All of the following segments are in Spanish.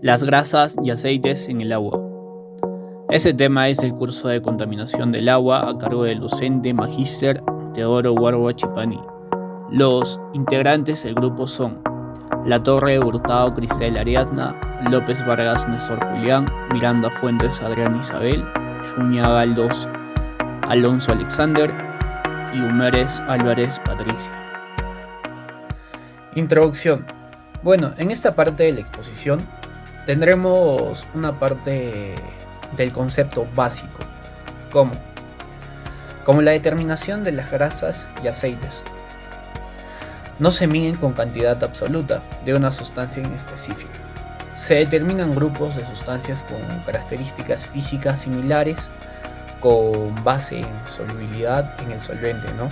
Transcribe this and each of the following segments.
Las grasas y aceites en el agua. Este tema es el curso de contaminación del agua a cargo del docente magíster Teodoro Warwa Chipani. Los integrantes del grupo son La Torre Hurtado Cristel Ariadna, López Vargas Néstor Julián, Miranda Fuentes Adrián Isabel, Yuña Galdós Alonso Alexander y Humérez Álvarez Patricia. Introducción. Bueno, en esta parte de la exposición tendremos una parte del concepto básico, como la determinación de las grasas y aceites. No se miden con cantidad absoluta de una sustancia en específico. Se determinan grupos de sustancias con características físicas similares con base en solubilidad en el solvente, ¿no?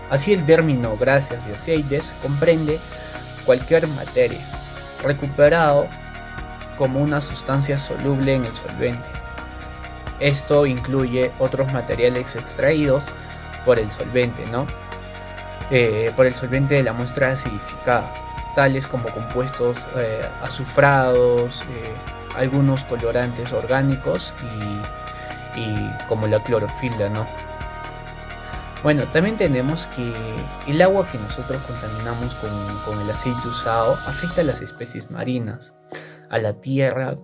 Así el término grasas y aceites comprende cualquier materia recuperado como una sustancia soluble en el solvente. Esto incluye otros materiales extraídos por el solvente, ¿no? Por el solvente de la muestra acidificada, tales como compuestos azufrados, algunos colorantes orgánicos y como la clorofila, ¿no? Bueno, también tenemos que el agua que nosotros contaminamos con el aceite usado afecta a las especies marinas, a la tierra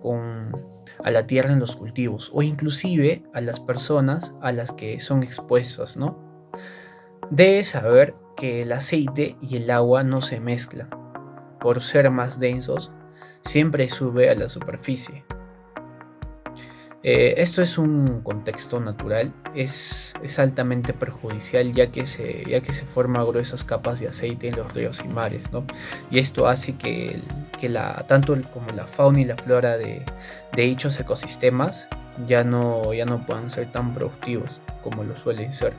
en los cultivos o inclusive a las personas a las que son expuestas, ¿no? Debes saber que el aceite y el agua no se mezclan. Por ser más densos, siempre sube a la superficie. Esto es un contexto natural, es altamente perjudicial ya que se forman gruesas capas de aceite en los ríos y mares, ¿no? Y esto hace que tanto como la fauna y la flora de dichos ecosistemas ya no puedan ser tan productivos como lo suelen ser.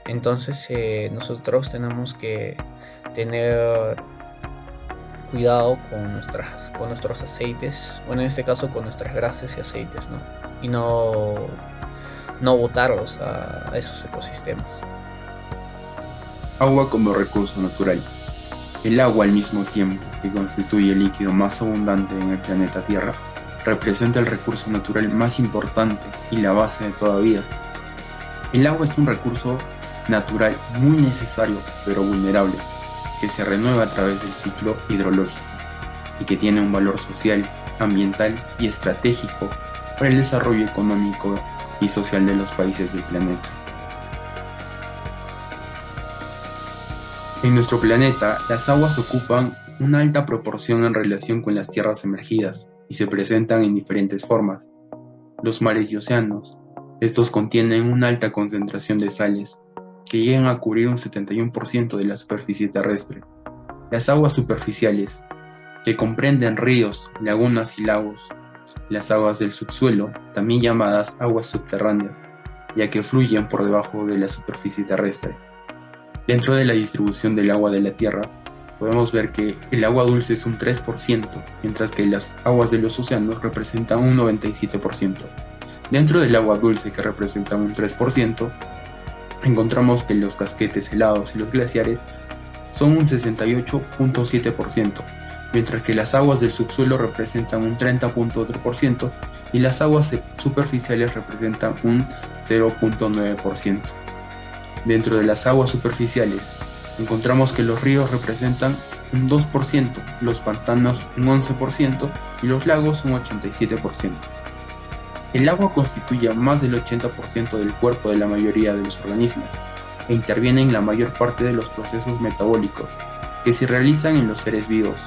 Entonces nosotros tenemos que tener cuidado con nuestros aceites, bueno, en este caso con nuestras grasas y aceites, ¿no? Y no botarlos a esos ecosistemas. Agua como recurso natural. El agua, al mismo tiempo que constituye el líquido más abundante en el planeta Tierra, representa el recurso natural más importante y la base de toda vida. El agua es un recurso natural muy necesario, pero vulnerable, que se renueva a través del ciclo hidrológico y que tiene un valor social, ambiental y estratégico para el desarrollo económico y social de los países del planeta. En nuestro planeta, las aguas ocupan una alta proporción en relación con las tierras emergidas y se presentan en diferentes formas. Los mares y océanos, estos contienen una alta concentración de sales que llegan a cubrir un 71% de la superficie terrestre. Las aguas superficiales, que comprenden ríos, lagunas y lagos. Las aguas del subsuelo, también llamadas aguas subterráneas, ya que fluyen por debajo de la superficie terrestre. Dentro de la distribución del agua de la Tierra, podemos ver que el agua dulce es un 3%, mientras que las aguas de los océanos representan un 97%. Dentro del agua dulce, que representa un 3%, encontramos que los casquetes helados y los glaciares son un 68.7%, mientras que las aguas del subsuelo representan un 30.4% y las aguas superficiales representan un 0.9%. Dentro de las aguas superficiales, encontramos que los ríos representan un 2%, los pantanos un 11% y los lagos un 87%. El agua constituye más del 80% del cuerpo de la mayoría de los organismos e interviene en la mayor parte de los procesos metabólicos que se realizan en los seres vivos.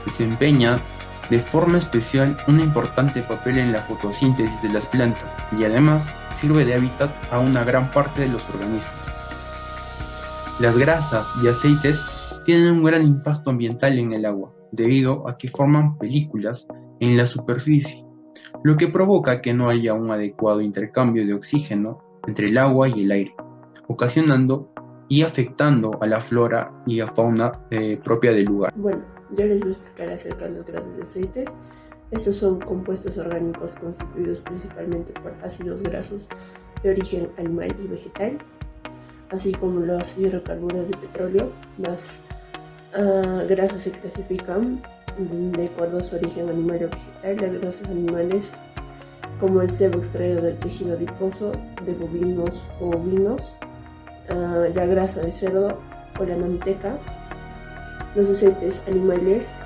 Desempeña de forma especial un importante papel en la fotosíntesis de las plantas y además sirve de hábitat a una gran parte de los organismos. Las grasas y aceites tienen un gran impacto ambiental en el agua debido a que forman películas en la superficie, lo que provoca que no haya un adecuado intercambio de oxígeno entre el agua y el aire, ocasionando y afectando a la flora y la fauna propia del lugar. Bueno, yo les voy a explicar acerca de las grasas y aceites. Estos son compuestos orgánicos constituidos principalmente por ácidos grasos de origen animal y vegetal, así como los hidrocarburos de petróleo. Las grasas se clasifican de acuerdo a su origen animal o vegetal. Las grasas animales, como el sebo extraído del tejido adiposo de bovinos o ovinos, la grasa de cerdo o la manteca. Los aceites animales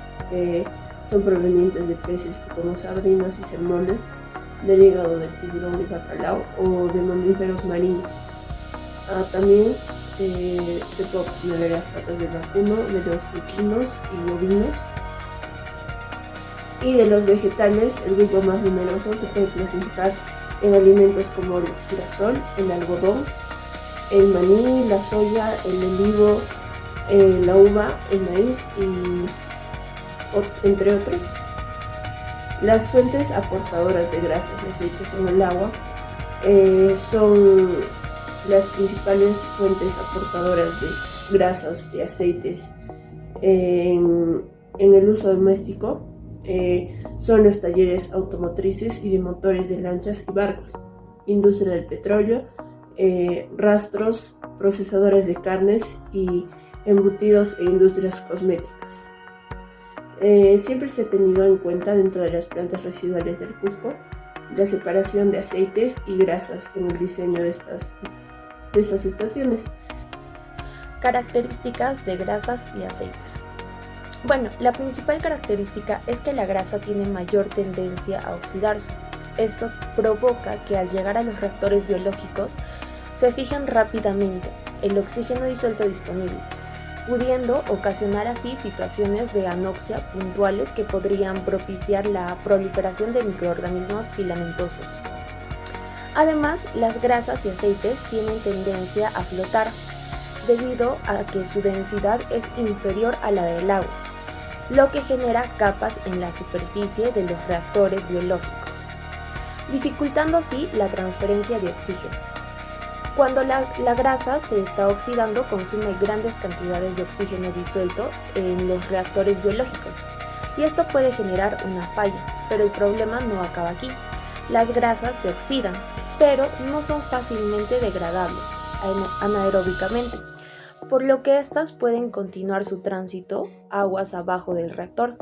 son provenientes de peces como sardinas y salmones, del hígado del tiburón y bacalao o de mamíferos marinos. También se puede obtener de las patas del vacuno, de los equinos y ovinos. Y de los vegetales, el grupo más numeroso se puede clasificar en alimentos como el girasol, el algodón, el maní, la soya, el olivo, la uva, el maíz y entre otros. Las fuentes aportadoras de grasas y aceites en el agua son las principales fuentes aportadoras de grasas y aceites en el uso doméstico. Son los talleres automotrices y de motores de lanchas y barcos, industria del petróleo, rastros, procesadores de carnes y embutidos e industrias cosméticas. Siempre se ha tenido en cuenta dentro de las plantas residuales del Cusco la separación de aceites y grasas en el diseño de estas estaciones. Características de grasas y aceites. Bueno, la principal característica es que la grasa tiene mayor tendencia a oxidarse. Esto provoca que al llegar a los reactores biológicos se fijen rápidamente el oxígeno disuelto disponible, pudiendo ocasionar así situaciones de anoxia puntuales que podrían propiciar la proliferación de microorganismos filamentosos. Además, las grasas y aceites tienen tendencia a flotar, debido a que su densidad es inferior a la del agua, lo que genera capas en la superficie de los reactores biológicos, dificultando así la transferencia de oxígeno. Cuando la grasa se está oxidando, consume grandes cantidades de oxígeno disuelto en los reactores biológicos, y esto puede generar una falla, pero el problema no acaba aquí. Las grasas se oxidan, pero no son fácilmente degradables anaeróbicamente, por lo que éstas pueden continuar su tránsito aguas abajo del reactor,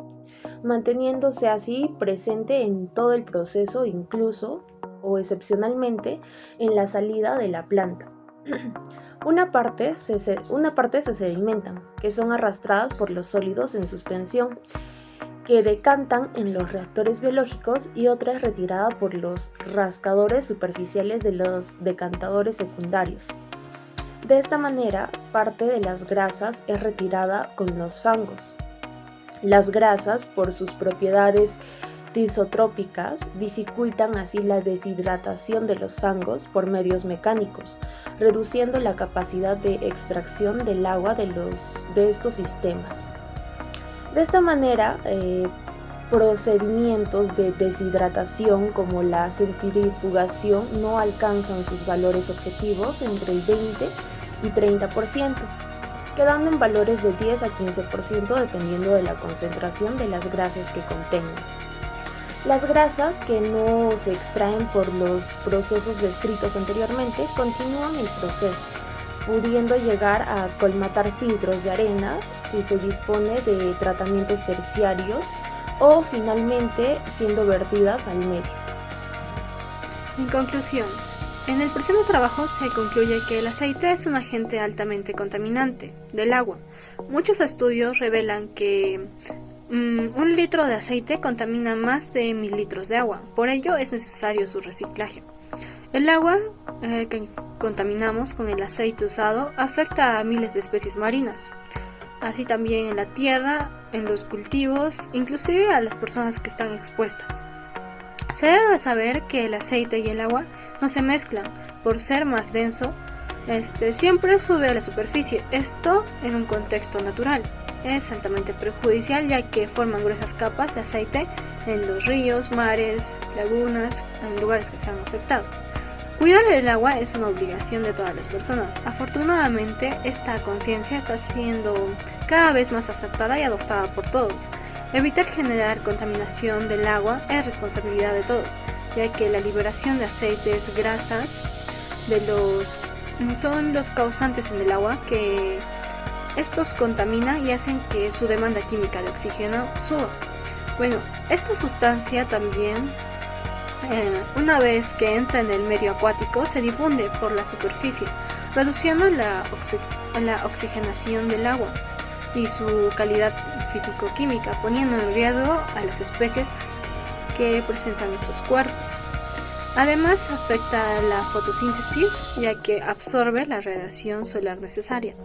manteniéndose así presente en todo el proceso, incluso o excepcionalmente en la salida de la planta. Una parte se sedimentan, que son arrastradas por los sólidos en suspensión, que decantan en los reactores biológicos, y otra es retirada por los rascadores superficiales de los decantadores secundarios. De esta manera, parte de las grasas es retirada con los fangos. Las grasas, por sus propiedades tisotrópicas, dificultan así la deshidratación de los fangos por medios mecánicos, reduciendo la capacidad de extracción del agua de estos sistemas. De esta manera, procedimientos de deshidratación como la centrifugación no alcanzan sus valores objetivos entre el 20 y 30%, quedando en valores de 10 a 15% dependiendo de la concentración de las grasas que contengan. Las grasas que no se extraen por los procesos descritos anteriormente continúan el proceso, pudiendo llegar a colmatar filtros de arena si se dispone de tratamientos terciarios, o finalmente siendo vertidas al medio. En conclusión, en el presente trabajo se concluye que el aceite es un agente altamente contaminante del agua. Muchos estudios revelan que 1 litro de aceite contamina más de 1000 litros de agua, por ello es necesario su reciclaje. El agua que contaminamos con el aceite usado afecta a miles de especies marinas, así también en la tierra, en los cultivos, inclusive a las personas que están expuestas. Se debe saber que el aceite y el agua no se mezclan, por ser más denso, siempre sube a la superficie, esto en un contexto natural. Es altamente perjudicial ya que forman gruesas capas de aceite en los ríos, mares, lagunas, en lugares que sean afectados. Cuidar el agua es una obligación de todas las personas. Afortunadamente, esta conciencia está siendo cada vez más aceptada y adoptada por todos. Evitar generar contaminación del agua es responsabilidad de todos, ya que la liberación de aceites, grasas, son los causantes en el agua que estos contaminan y hacen que su demanda química de oxígeno suba. Bueno, esta sustancia también, una vez que entra en el medio acuático, se difunde por la superficie, reduciendo la oxigenación del agua y su calidad físico-química, poniendo en riesgo a las especies que presentan estos cuerpos. Además, afecta a la fotosíntesis, ya que absorbe la radiación solar necesaria.